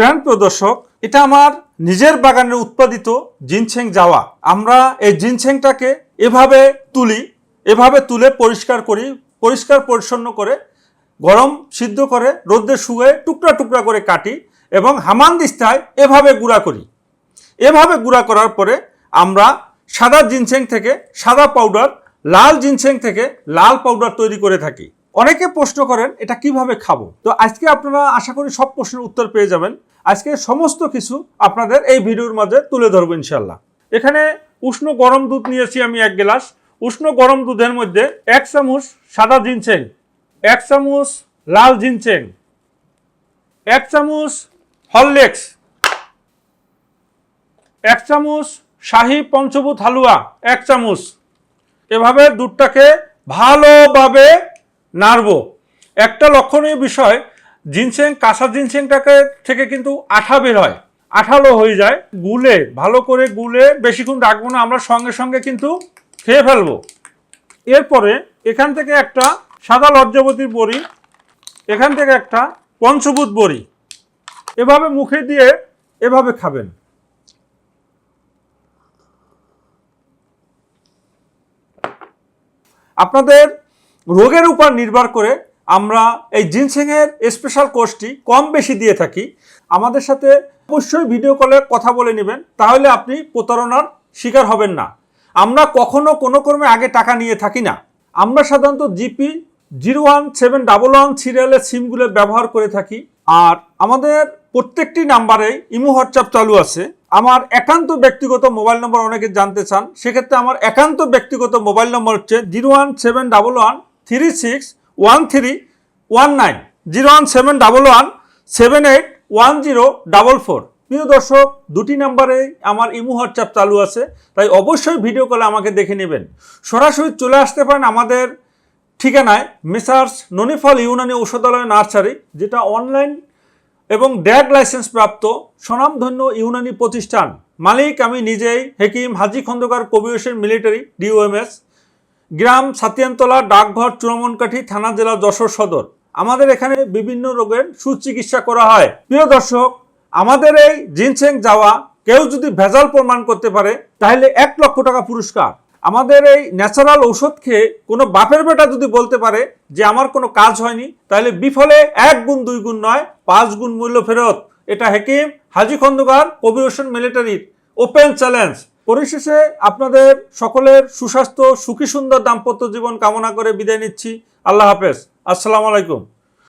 প্রাণ প্রদর্শক, এটা আমার নিজের বাগানের উৎপাদিত জিনসেং জাওয়া। আমরা এই জিনসেংটাকে এভাবে তুলে পরিষ্কার করি, পরিষ্কার পরিচ্ছন্ন করে গরম সিদ্ধ করে রোদ্রে শুয়ে টুকরা টুকরা করে কাটি এবং হামানদিস্তায় এভাবে গুঁড়া করি। এভাবে গুঁড়া করার পরে আমরা সাদা জিনসেং থেকে সাদা পাউডার, লাল জিনসেং থেকে লাল পাউডার তৈরি করে থাকি। অনেকে প্রশ্ন করেন এটা কিভাবে খাবো। তো আজকে আপনারা আশা করি সব প্রশ্নের উত্তর পেয়ে যাবেন। আজকে সমস্ত কিছু আপনাদের এই ভিডিওর মাঝে তুলে ধরবো ইনশাল্লাহ। এখানে উষ্ণ গরম দুধ নিয়েছি আমি 1 গ্লাস। উষ্ণ গরম দুধের মধ্যে 1 চামচ সাদা জিনসেং, 1 চামচ লাল জিনসেং, 1 চামচ হরলিক্স, 1 চামচ শাহী পঞ্চভূত হালুয়া, 1 চামচ। এভাবে দুধটাকে ভালোভাবে নাড়বো। একটা লক্ষণীয় বিষয়, জিনসেং, কাঁচা জিনসেংটাকে থেকে কিন্তু আঠা বের হয়, আঠালো হয়ে যায়। ভালো করে গুলে বেশিক্ষণ রাখবো না, আমরা সঙ্গে সঙ্গে কিন্তু খেয়ে ফেলবো। এরপরে এখান থেকে একটা সাদা লজ্জাবতীর বড়ি, এখান থেকে একটা পঞ্চভূত বড়ি, এভাবে মুখে দিয়ে এভাবে খাবেন। আপনাদের রোগের উপর নির্ভর করে আমরা এই জিনসেংয়ের স্পেশাল কোর্সটি কম বেশি দিয়ে থাকি। আমাদের সাথে অবশ্যই ভিডিও কলে কথা বলে নেবেন, তাহলে আপনি প্রতারণার শিকার হবেন না। আমরা কখনো কোনো কর্মে আগে টাকা নিয়ে থাকি না। আমরা সাধারণত জিপি 01711 সিরিয়ালের সিমগুলো ব্যবহার করে থাকি। আর আমাদের প্রত্যেকটি নাম্বারেই ইমো হোয়াটসঅ্যাপ চালু আছে। আমার একান্ত ব্যক্তিগত মোবাইল নম্বর অনেকে জানতে চান, সেক্ষেত্রে আমার একান্ত ব্যক্তিগত মোবাইল নম্বর হচ্ছে 01711 361319, 01711 781044। প্রিয় দর্শক, দুটি নাম্বারে আমার ইমো হোয়াটসঅ্যাপ চালু আছে, তাই অবশ্যই ভিডিও কলে আমাকে দেখে নেবেন। সরাসরি চলে আসতে পারেন আমাদের ঠিকানায়, মেসার্স ননিফল ইউনানি ঔষধালয় নার্সারি, যেটা অনলাইন এবং ড্যাগ লাইসেন্স প্রাপ্ত স্বনামধন্য ইউনানি প্রতিষ্ঠান। মালিক আমি নিজেই, হেকিম হাজি খন্দকার কবির হোসেন মিলিটারি DOMS, গ্রাম সাতিয়ানতলা, ডাকঘর চূড়ামনকাঠি, থানা জেলা যশোর সদর। আমাদের এখানে বিভিন্ন রোগের সুচিকিৎসা করা হয়। প্রিয় দর্শক, আমাদের এই জিনসেং জাওয়া কেউ যদি ভেজাল প্রমাণ করতে পারে তাহলে 1 লক্ষ টাকা পুরস্কার। আমাদের এই ন্যাচারাল ঔষধ খেয়ে কোনো বাপের বেটা যদি বলতে পারে যে আমার কোনো কাজ হয়নি, তাহলে বিফলে 1 গুণ 2 গুণ নয় 5 গুণ মূল্য ফেরত। এটা হেকিম হাজি খন্দকার কবির হোসেন মিলিটারির ওপেন চ্যালেঞ্জ। পরিশেষে আপনাদের সকলের সুস্বাস্থ্য, সুখী সুন্দর দাম্পত্য জীবন কামনা করে বিদায় নিচ্ছি। আল্লাহ হাফেজ। আসসালামু আলাইকুম।